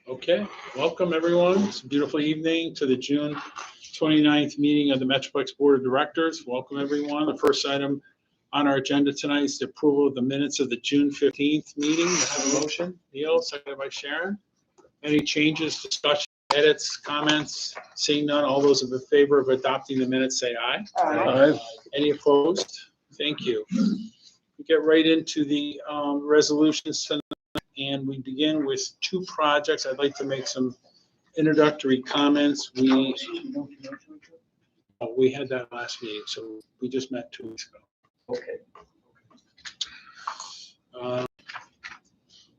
Okay, welcome everyone. It's a beautiful evening to the June 29th meeting of the Metroplex Board of Directors. Welcome everyone. The first item on our agenda tonight is the approval of the minutes of the June 15th meeting. I have a motion. Neil, seconded by Sharon. Any changes, discussion, edits, comments? Seeing none, all those in favor of adopting the minutes say aye. Aye. Any opposed? Thank you. We get right into the resolutions tonight, and we begin with two projects. I'd like to make some introductory comments. We had that last meeting, so we just met 2 weeks ago. Okay.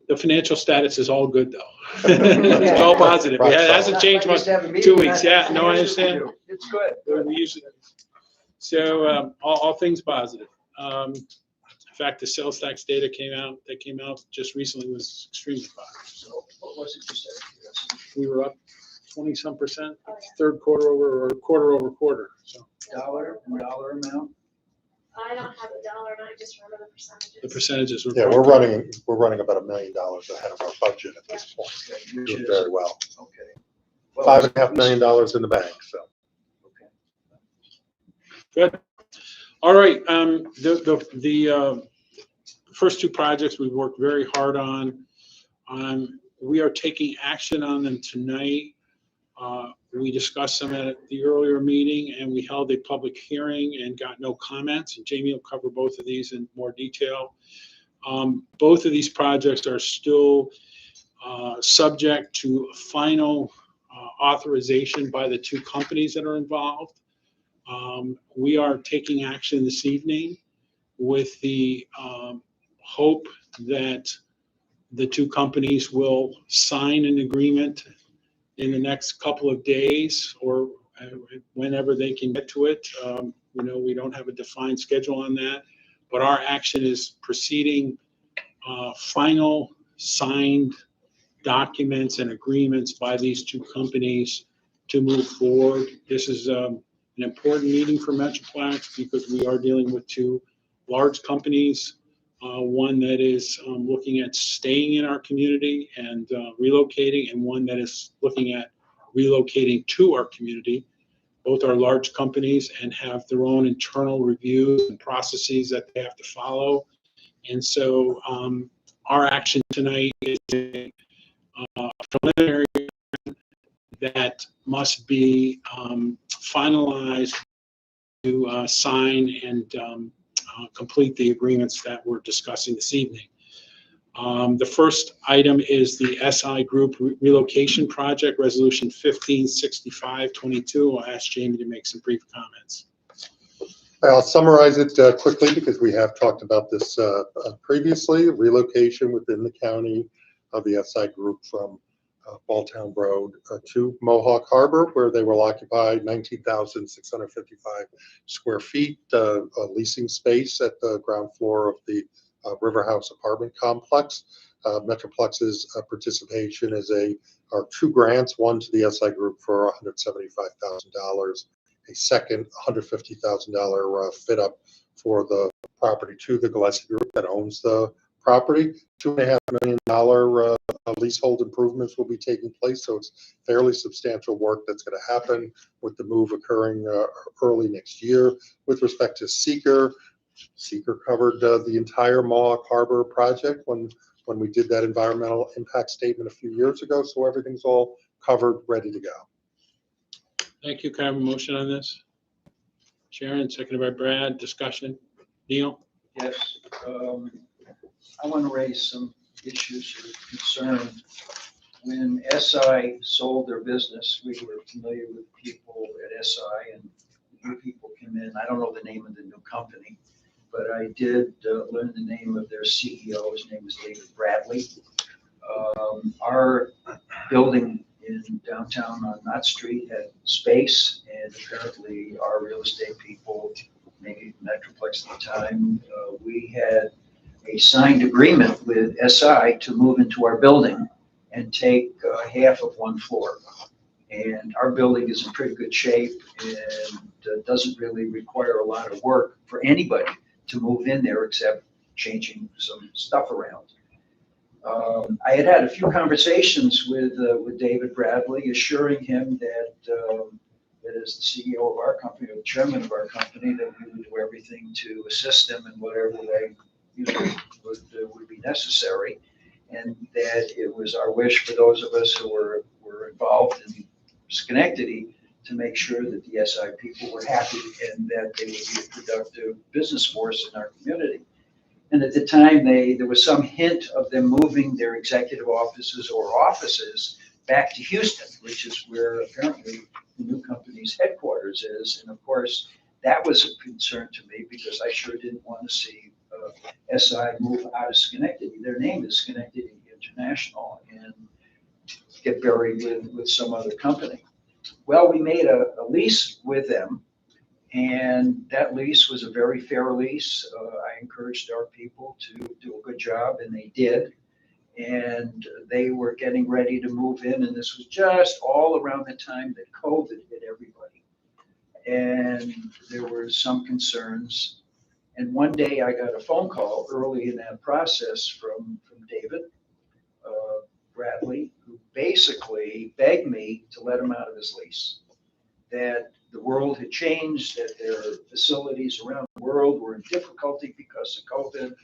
The financial status is all good, though. It's all positive. It hasn't changed much. 2 weeks, yeah. No, I understand. It's good. We usually, so all things positive. In fact, the sales tax data that came out just recently was extremely positive. So what was it you said? Yes. We were up 20-some%, third quarter over quarter. So Dollar amount? I don't have a dollar, and I just remember the percentages. the percentages were. Yeah, we're running about $1 million ahead of our budget at this point. Okay, We're which doing is, very well. okay. $5.5 million in the bank, so. Okay. Good. All right. The first two projects we've worked very hard on. We are taking action on them tonight. We discussed them at the earlier meeting, and we held a public hearing and got no comments. And Jamie will cover both of these in more detail. Both of these projects are still subject to final authorization by the two companies that are involved. We are taking action this evening with the hope that the two companies will sign an agreement in the next couple of days or whenever they can get to it. We don't have a defined schedule on that, but our action is proceeding final signed documents and agreements by these two companies to move forward. This is an important meeting for Metroplex because we are dealing with two large companies. One that is looking at staying in our community and relocating, and one that is looking at relocating to our community. Both are large companies and have their own internal reviews and processes that they have to follow. And so our action tonight is a preliminary that must be finalized to sign and complete the agreements that we're discussing this evening. The first item is the SI Group Relocation Project, Resolution 156522. I'll ask Jamie to make some brief comments. I'll summarize it quickly because we have talked about this previously. Relocation within the county of the SI Group from Balltown Road to Mohawk Harbor, where they will occupy 19,655 square feet, leasing space at the ground floor of the River House apartment complex. Metroplex's participation are two grants, one to the SI Group for $175,000, a second $150,000 fit up for the property to the Gillespie Group that owns the property. $2.5 million leasehold improvements will be taking place, so it's fairly substantial work that's going to happen with the move occurring early next year. With respect to Seeker covered the entire Mohawk Harbor project when we did that environmental impact statement a few years ago, so everything's all covered, ready to go. Thank you. Can I have a motion on this? Sharon, seconded by Brad. Discussion. Neil? Yes. I want to raise some issues of concern. When SI sold their business, we were familiar with people at SI, and new people came in. I don't know the name of the new company, but I did learn the name of their CEO. His name was David Bradley. Our building in downtown on Knott Street had space, and apparently our real estate people, maybe Metroplex at the time, we had a signed agreement with SI to move into our building and take half of one floor. And our building is in pretty good shape and doesn't really require a lot of work for anybody to move in there except changing some stuff around. I had a few conversations with David Bradley, assuring him that as the CEO of our company, or the chairman of our company, that we would do everything to assist them in whatever way would be necessary, and that it was our wish for those of us who were involved in Schenectady to make sure that the SI people were happy and that they would be a productive business force in our community. And at the time, there was some hint of them moving their executive offices or offices back to Houston, which is where apparently the new company's headquarters is. And of course, that was a concern to me because I sure didn't want to see SI move out of Schenectady. Their name is Schenectady International, and get buried with some other company. Well, we made a lease with them, and that lease was a very fair lease. I encouraged our people to do a good job, and they did. And they were getting ready to move in, and this was just all around the time that COVID hit everybody. And there were some concerns. And one day I got a phone call early in that process from David Bradley, who basically begged me to let him out of his lease. That the world had changed, that their facilities around the world were in difficulty because of COVID,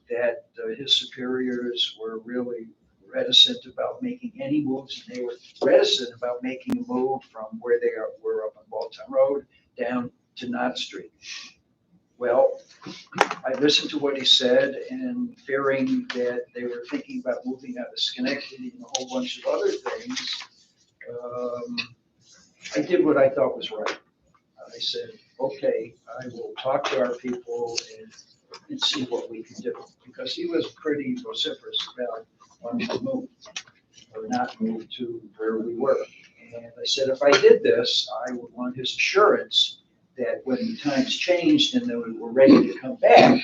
that his superiors were really reticent about making any moves, and they were reticent about making a move from where they were up on Balltown Road down to Knott Street. Well, I listened to what he said, and fearing that they were thinking about moving out of Schenectady and a whole bunch of other things, I did what I thought was right. I said, okay, I will talk to our people and see what we can do. Because he was pretty vociferous about wanting to move or not move to where we were. And I said, if I did this, I would want his assurance that when the times changed and that we were ready to come back,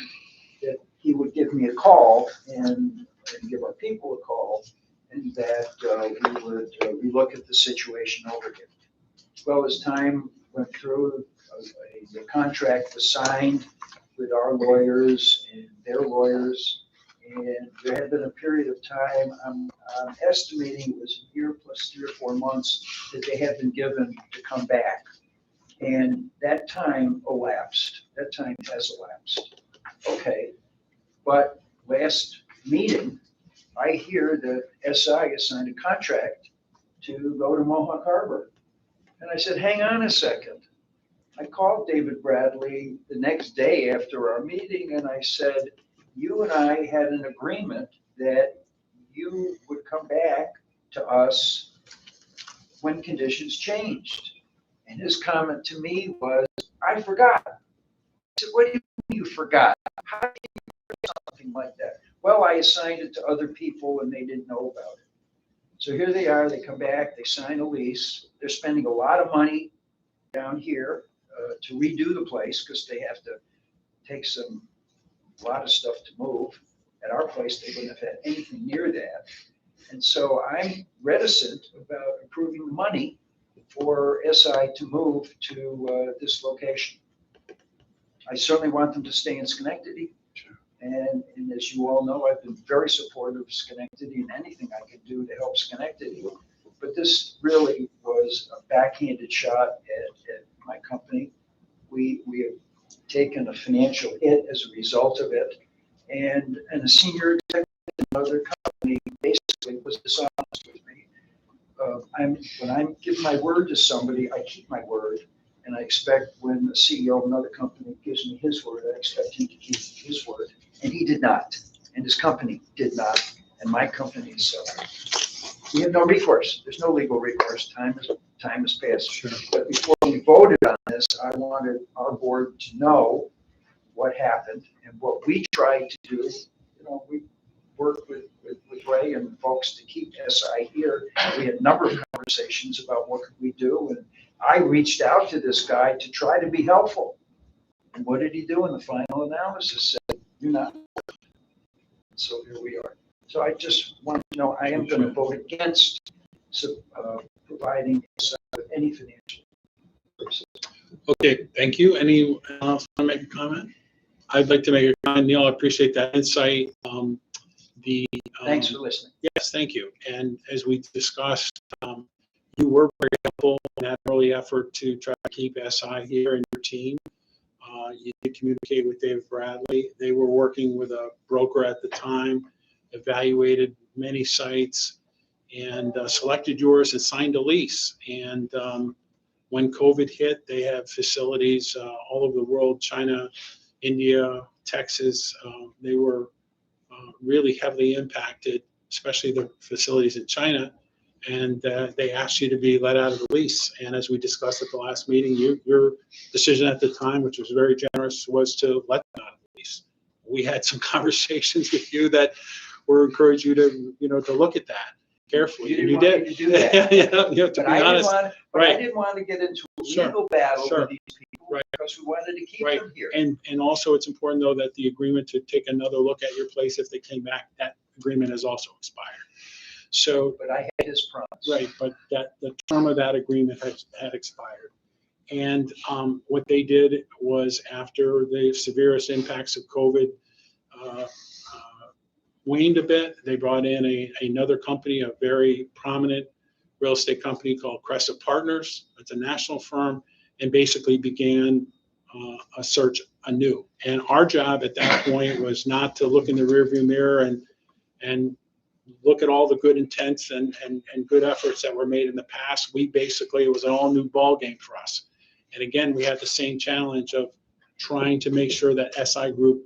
that he would give me a call and give our people a call, and that we would relook at the situation over again. Well, as time went through, the contract was signed with our lawyers and their lawyers, and there had been a period of time, I'm estimating it was a year plus 3 or 4 months, that they had been given to come back. And that time elapsed. That time has elapsed. Okay, but last meeting, I hear that SI has signed a contract to go to Mohawk Harbor. And I said, hang on a second. I called David Bradley the next day after our meeting, and I said, you and I had an agreement that you would come back to us when conditions changed. And his comment to me was, I forgot. I said, what do you mean you forgot? How can you forget something like that? Well, I assigned it to other people and they didn't know about it. So here they are, they come back, they sign a lease. They're spending a lot of money down here to redo the place because they have to take a lot of stuff to move. At our place, they wouldn't have had anything near that. And so I'm reticent about approving the money for SI to move to this location. I certainly want them to stay in Schenectady. And as you all know, I've been very supportive of Schenectady and anything I could do to help Schenectady. But this really was a backhanded shot at my company. We have taken a financial hit as a result of it. And a senior executive in another company basically was dishonest with me. When I give my word to somebody, I keep my word. And I expect when the CEO of another company gives me his word, I expect him to keep his word. And he did not. And his company did not. And my company is we have no recourse. There's no legal recourse. Time has passed. Sure. But before we voted on this, I wanted our board to know what happened and what we tried to do. We worked with Ray and folks to keep SI here. We had a number of conversations about what could we do, and I reached out to this guy to try to be helpful. And what did he do in the final analysis? Said, you're not. So here we are. So I just want to know, I am going to vote against providing SI with any financial services. Okay, thank you. Anyone else want to make a comment? I'd like to make a comment. Neil, I appreciate that insight. the. Thanks for listening. Yes, thank you. And as we discussed, you were very helpful in that early effort to try to keep SI here in your team. You did communicate with David Bradley. They were working with a broker at the time, evaluated many sites, and selected yours and signed a lease. And when COVID hit, they have facilities all over the world, China, India, Texas. They were really heavily impacted, especially the facilities in China. And they asked you to be let out of the lease. And as we discussed at the last meeting, your decision at the time, which was very generous, was to let them out of the lease. We had some conversations with you that were encourage you to, to look at that carefully. And you did. To do that. To be honest. I didn't want to get into a legal battle Sure. with these people Right. because we wanted to keep Right. them here. And also it's important though that the agreement to take another look at your place if they came back, that agreement has also expired. So, But I had his promise. right, but the term of that agreement had expired. And what they did was after the severest impacts of COVID waned a bit, they brought in another company, a very prominent real estate company called Cressa Partners. It's a national firm, and basically began a search anew. And our job at that point was not to look in the rearview mirror and look at all the good intents and good efforts that were made in the past. It was an all new ball game for us. And again, we had the same challenge of trying to make sure that SI Group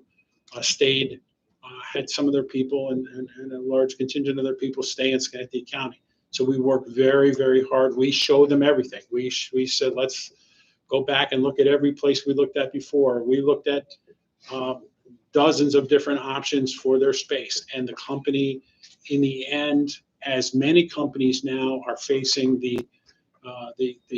had some of their people and a large contingent of their people stay in Schenectady County. So we worked very, very hard. We showed them everything. We said, let's go back and look at every place we looked at before. We looked at dozens of different options for their space. And the company, in the end, as many companies now are facing the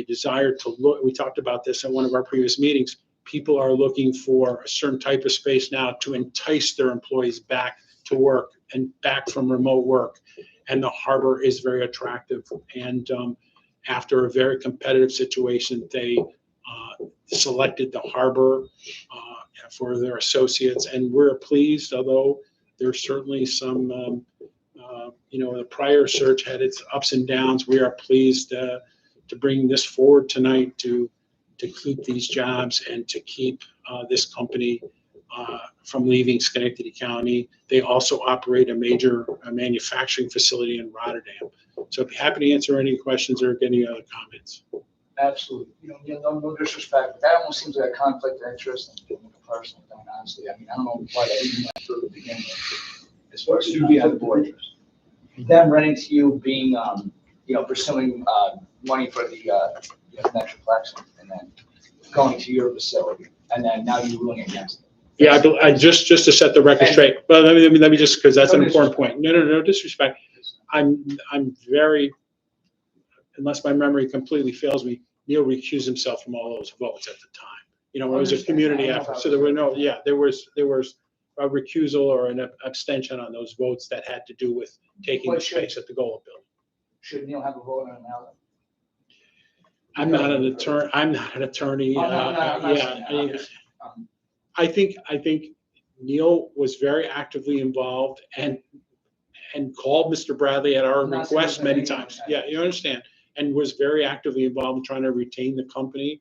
desire to look, we talked about this at one of our previous meetings, people are looking for a certain type of space now to entice their employees back to work and back from remote work. And the harbor is very attractive. And after a very competitive situation, they selected the harbor for their associates. And we're pleased, although there's certainly some, the prior search had its ups and downs. We are pleased to bring this forward tonight to keep these jobs and to keep this company from leaving Schenectady County. They also operate a major manufacturing facility in Rotterdam. So I'd be happy to answer any questions or any other comments. Absolutely. No disrespect, but that almost seems like a conflict of interest and a personal thing, honestly. I mean, I don't know why that even went through to begin with. As far as you being on the board, them renting to you being, pursuing money for the Metroplex and then going to your facility, and then now you're ruling against it. Yeah, I just to set the record straight. But let me just, because that's an important point. No disrespect. I'm very, unless my memory completely fails me, Neil recused himself from all those votes at the time. It was a community effort, so there was a recusal or an abstention on those votes that had to do with taking the space at the Gola building. Should Neil have a vote on it now? I'm not an attorney. I think Neil was very actively involved and called Mr. Bradley at our request many times. Yeah, you understand, and was very actively involved in trying to retain the company.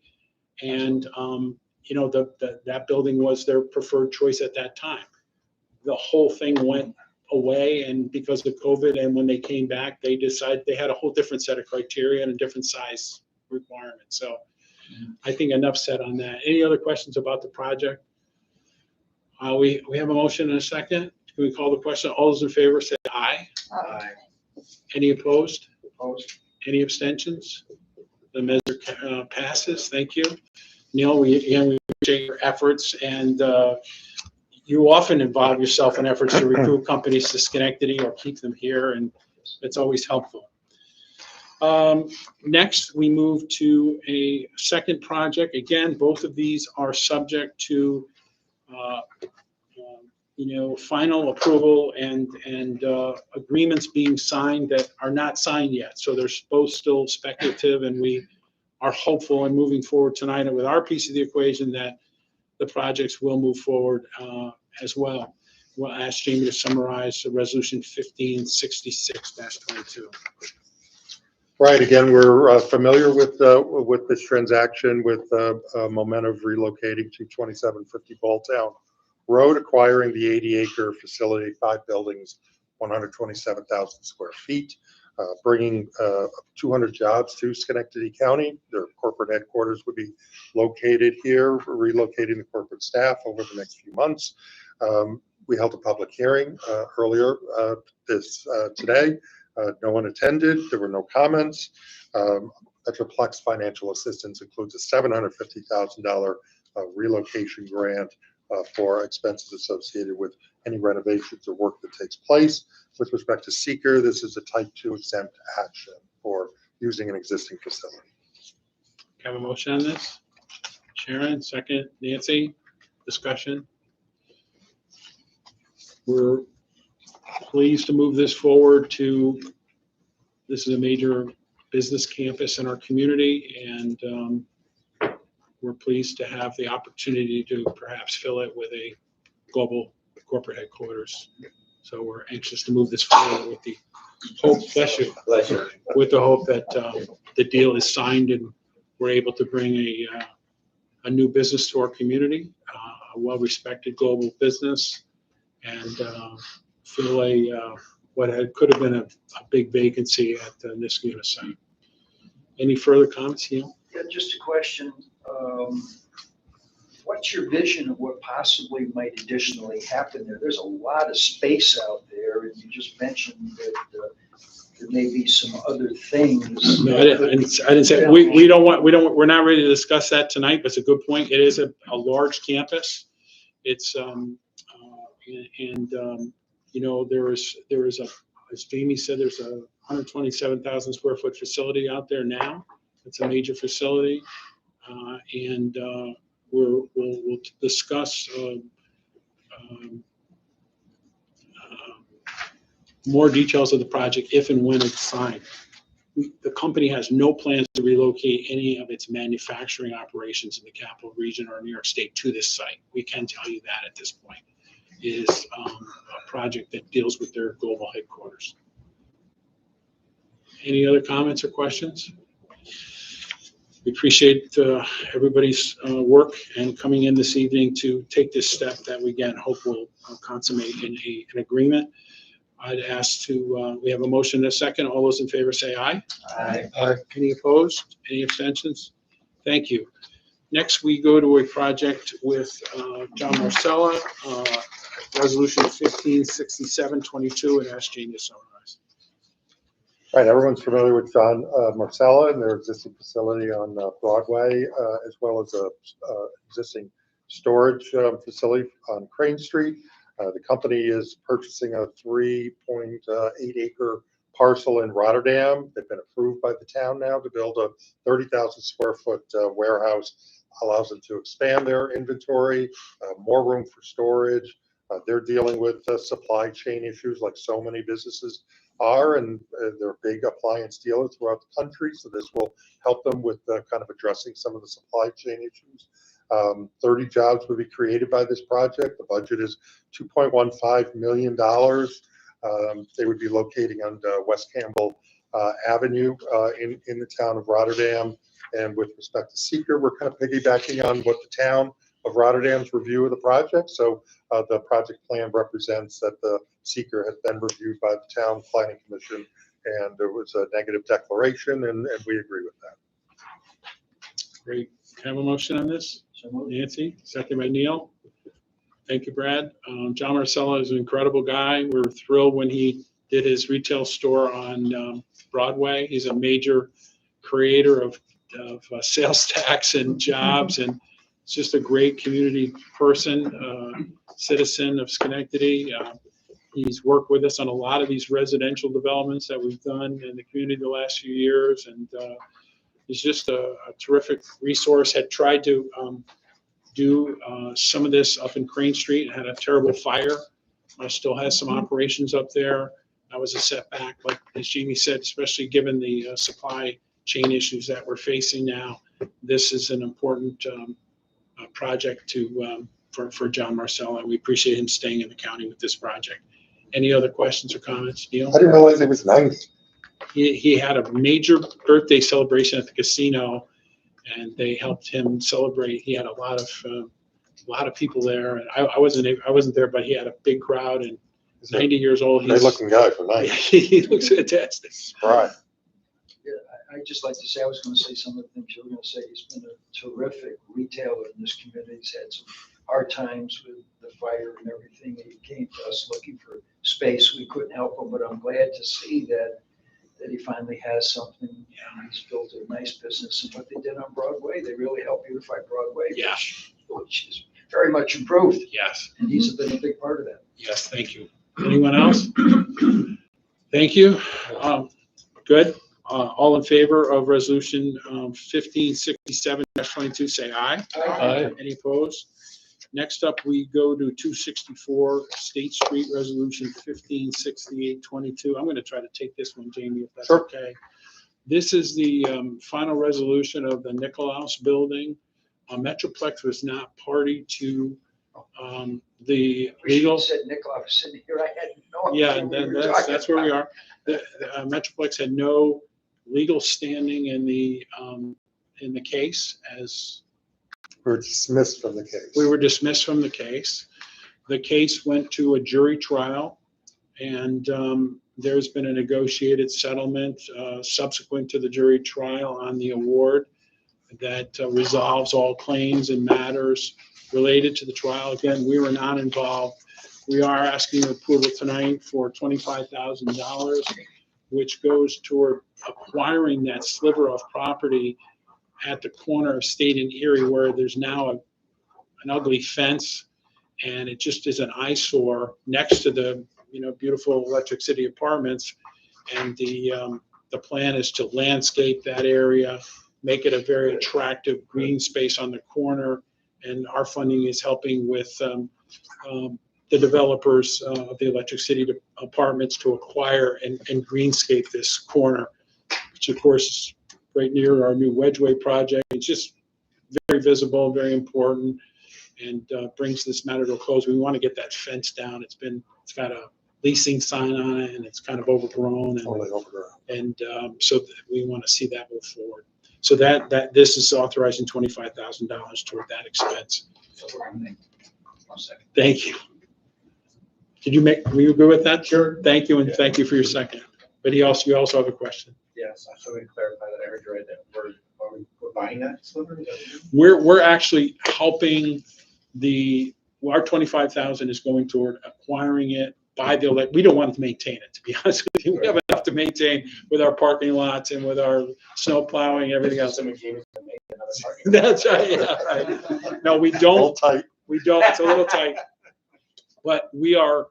And that building was their preferred choice at that time. The whole thing went away, and because of COVID, and when they came back, they decided they had a whole different set of criteria and a different size requirement. So I think enough said on that. Any other questions about the project? We have a motion and a second. Can we call the question? All those in favor say aye. Aye. Any opposed? Opposed? Any abstentions? The measure passes. Thank you. Neil, we appreciate your efforts, and you often involve yourself in efforts to recruit companies to Schenectady or keep them here, and it's always helpful. Next, we move to a second project. Again, both of these are subject to final approval and agreements being signed that are not signed yet. So they're both still speculative, and we are hopeful and moving forward tonight with our piece of the equation that the projects will move forward as well. we'll ask Jamie to summarize the resolution 1566-22. Right, again, we're familiar with this transaction with Momentum relocating to 2750 Balltown Road, acquiring the 80-acre facility, 5 buildings, 127,000 square feet, bringing 200 jobs to Schenectady County. Their corporate headquarters would be located here, relocating the corporate staff over the next few months. We held a public hearing earlier today. No one attended. There were no comments. Metroplex financial assistance includes a $750,000 relocation grant for expenses associated with any renovations or work that takes place. With respect to seeker, this is a type 2 exempt action for using an existing facility. Have a motion on this? Sharon, second. Nancy, discussion? We're pleased to move this forward to, this is a major business campus in our community, and we're pleased to have the opportunity to perhaps fill it with a global corporate headquarters. So we're anxious to move this forward with the hope, bless you, with the hope that the deal is signed and we're able to bring a new business to our community, a well-respected global business, and fill what could have been a big vacancy at the Niskayuna site. Any further comments, Neil? Yeah, just a question. What's your vision of what possibly might additionally happen there? There's a lot of space out there, and you just mentioned that there may be some other things. No, I didn't say, we're not ready to discuss that tonight, but it's a good point. It is a large campus. It's, there is as Jamie said, there's a 127,000 square foot facility out there now. It's a major facility. And we'll discuss more details of the project if and when it's signed. The company has no plans to relocate any of its manufacturing operations in the capital region or New York State to this site. We can tell you that at this point. It is a project that deals with their global headquarters. Any other comments or questions? We appreciate everybody's work and coming in this evening to take this step that we again hope will consummate in an agreement. I'd ask we have a motion and a second. All those in favor say aye. Aye. Aye. Any opposed? Any abstentions? Thank you. Next, we go to a project with John Marcella, resolution 1567-22, and ask Jane to summarize. Right, everyone's familiar with John Marcella and their existing facility on Broadway, as well as a existing storage facility on Crane Street. The company is purchasing a 3.8 acre parcel in Rotterdam. They've been approved by the town now to build a 30,000 square foot warehouse. Allows them to expand their inventory, more room for storage. They're dealing with supply chain issues like so many businesses are, and they're big appliance dealers throughout the country. So this will help them with kind of addressing some of the supply chain issues. 30 jobs will be created by this project. The budget is $2.15 million. They would be locating on West Campbell Avenue in the town of Rotterdam. And with respect to seeker, we're kind of piggybacking on what the town of Rotterdam's review of the project. So the project plan represents that the seeker has been reviewed by the town planning commission, and there was a negative declaration, and we agree with that. Great. Can I have a motion on this? So moved. Nancy, second by Neil. Thank you, Brad. John Marcella is an incredible guy. We were thrilled when he did his retail store on Broadway. He's a major creator of sales tax and jobs, and it's just a great community person, citizen of Schenectady. He's worked with us on a lot of these residential developments that we've done in the community the last few years, and he's just a terrific resource. Had tried to do some of this up in Crane Street and had a terrible fire. Still has some operations up there. That was a setback, but as Jamie said, especially given the supply chain issues that we're facing now, this is an important project to for John Marcella, and we appreciate him staying in the county with this project. Any other questions or comments, Neil? I didn't realize it was 90. He had a major birthday celebration at the casino, and they helped him celebrate. He had a lot of people there, and I wasn't there, but he had a big crowd. And He's 90 years old. Great looking guy for 90. He looks fantastic. Right. Yeah, I'd just like to say, I was gonna say some of the things you were gonna say. He's been a terrific retailer in this community. He's had some hard times with the fire and everything. He came to us looking for space. We couldn't help him, but I'm glad to see that he finally has something. And he's built a nice business, and what they did on Broadway, they really helped beautify Broadway. Yeah. Which is very much improved, Yes. and he's been a big part of that. Yes. Thank you. Anyone else? Thank you. Good. All in favor of resolution 1567-22, say aye. Aye. Any opposed? Next up, we go to 264 State Street Resolution 1568-22. I'm going to try to take this one, Jamie, if that's Sure. okay. This is the final resolution of the Nicolaus building. Metroplex was not party to the legal. Said Nicola was sitting here. I had no idea. Yeah, and then that's where we are. The Metroplex had no legal standing in the case, as We were dismissed from the case. we were dismissed from the case. The case went to a jury trial, and there's been a negotiated settlement subsequent to the jury trial on the award that resolves all claims and matters related to the trial. Again, we were not involved. We are asking your approval tonight for $25,000, which goes toward acquiring that sliver of property at the corner of State and Erie, where there's now an ugly fence, and it just is an eyesore next to the beautiful Electric City Apartments. And the plan is to landscape that area, make it a very attractive green space on the corner. And our funding is helping with the developers of the Electric City Apartments to acquire and greenscape this corner, which of course is right near our new Wedgeway project. It's just very visible, very important, and brings this matter to a close. We want to get that fence down. It's got a leasing sign on it, and it's kind of overgrown. Totally overgrown. And so we want to see that move forward. So that this is authorizing $25,000 toward that expense. One second. Thank you. Were you good with that? Sure. Thank you, and thank you for your second. But you also have a question. Yes, so we clarify that I heard you right, that we're buying that sliver? We're actually helping our 25,000 is going toward acquiring it by we don't want to maintain it, to be honest with you. We have enough to maintain with our parking lots and with our snow plowing, everything else. That's right, yeah, right. No, we A little don't. tight. We don't. It's a little tight. But we are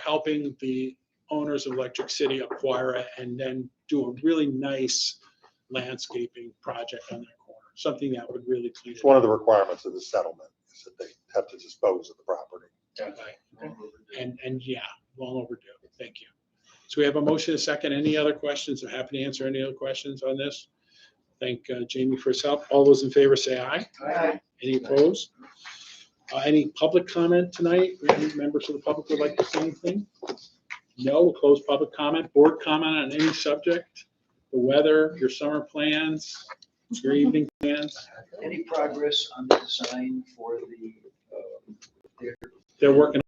helping the owners of Electric City acquire it and then do a really nice landscaping project on that corner. Something that would really clean It's it one up. of the requirements of the settlement is that they have to dispose of the property. And yeah, long overdue. Thank you. So we have a motion, a second. Any other questions? I'm happy to answer any other questions on this. Thank Jamie for his help. All those in favor say aye. Aye. Any opposed? Any public comment tonight? Any members of the public would like to say anything? No, we'll close public comment. Board comment on any subject, the weather, your summer plans, your evening plans. Any progress on the design for the theater? They're working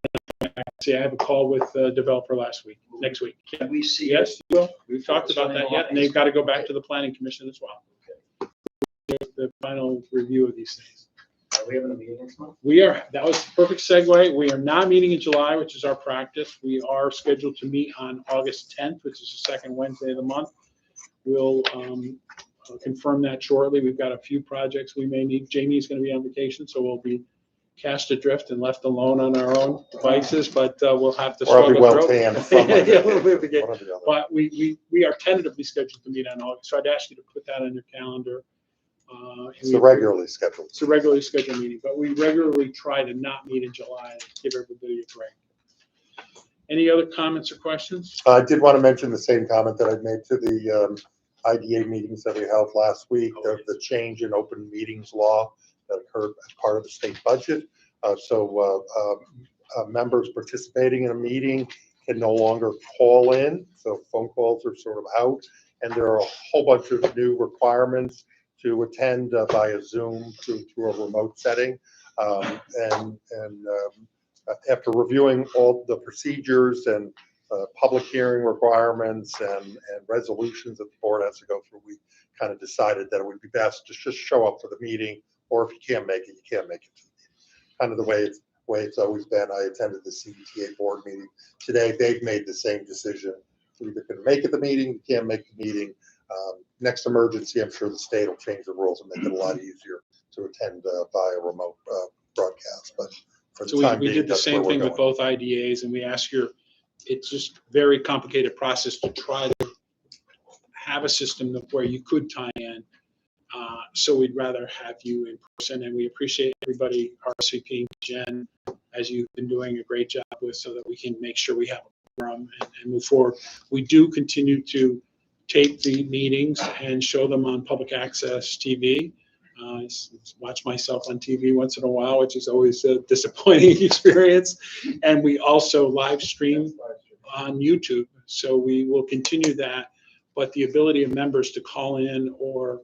on it. See, I have a call with the developer next week. Can we see? Yes, you will. We've talked about that yet, and they've got to go back to the planning commission as well. The final review of these things. Are we having a meeting next month? That was the perfect segue. We are not meeting in July, which is our practice. We are scheduled to meet on August 10th, which is the second Wednesday of the month. We'll confirm that shortly. We've got a few projects we may need. Jamie's going to be on vacation, so we'll be cast adrift and left alone on our own devices, but we'll have to Or I'll be struggle well through. tanned from my Yeah, we'll be okay. one or the other. But we are tentatively scheduled to meet on August, so I'd ask you to put that on your calendar. It's a regularly scheduled. It's a regularly scheduled meeting, but we regularly try to not meet in July and give everybody a break. Any other comments or questions? I did want to mention the same comment that I made to the IDA meetings that we held last week, of the change in open meetings law that occurred as part of the state budget. Members participating in a meeting can no longer call in, so phone calls are sort of out. And there are a whole bunch of new requirements to attend via Zoom through a remote setting. After reviewing all the procedures and public hearing requirements and resolutions that the board has to go through, we kind of decided that it would be best to just show up for the meeting, or if you can't make it, you can't make it. Kind of the way it's always been. I attended the CBTA board meeting today. They've made the same decision. You either can make it the meeting, you can't make the meeting. Next emergency, I'm sure the state will change the rules and make it a lot easier to attend via remote broadcast. But for the So time we being, did the that's where same we're thing with going. both IDAs, and we ask it's just very complicated process to try to have a system where you could tie in. So we'd rather have you in person, and we appreciate everybody RSVPing, Jen, as you've been doing a great job with, so that we can make sure we have a forum and move forward. We do continue to tape the meetings and show them on public access TV. Watch myself on TV once in a while, which is always a disappointing experience. And we also live stream on YouTube. So we will continue that. But the ability of members to call in or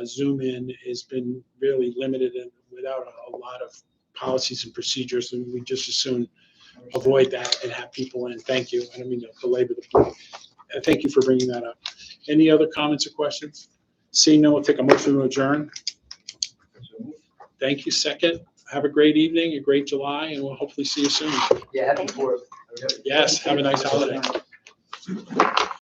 Zoom in has been really limited and without a lot of policies and procedures. And we just as soon avoid that and have people in. Thank you. I don't mean to belabor the point. Thank you for bringing that up. Any other comments or questions? Seeing none, we'll take a motion to adjourn. Thank you. Second. Have a great evening, a great July, and we'll hopefully see you soon. Yeah, happy 4th. Yes, have a nice holiday.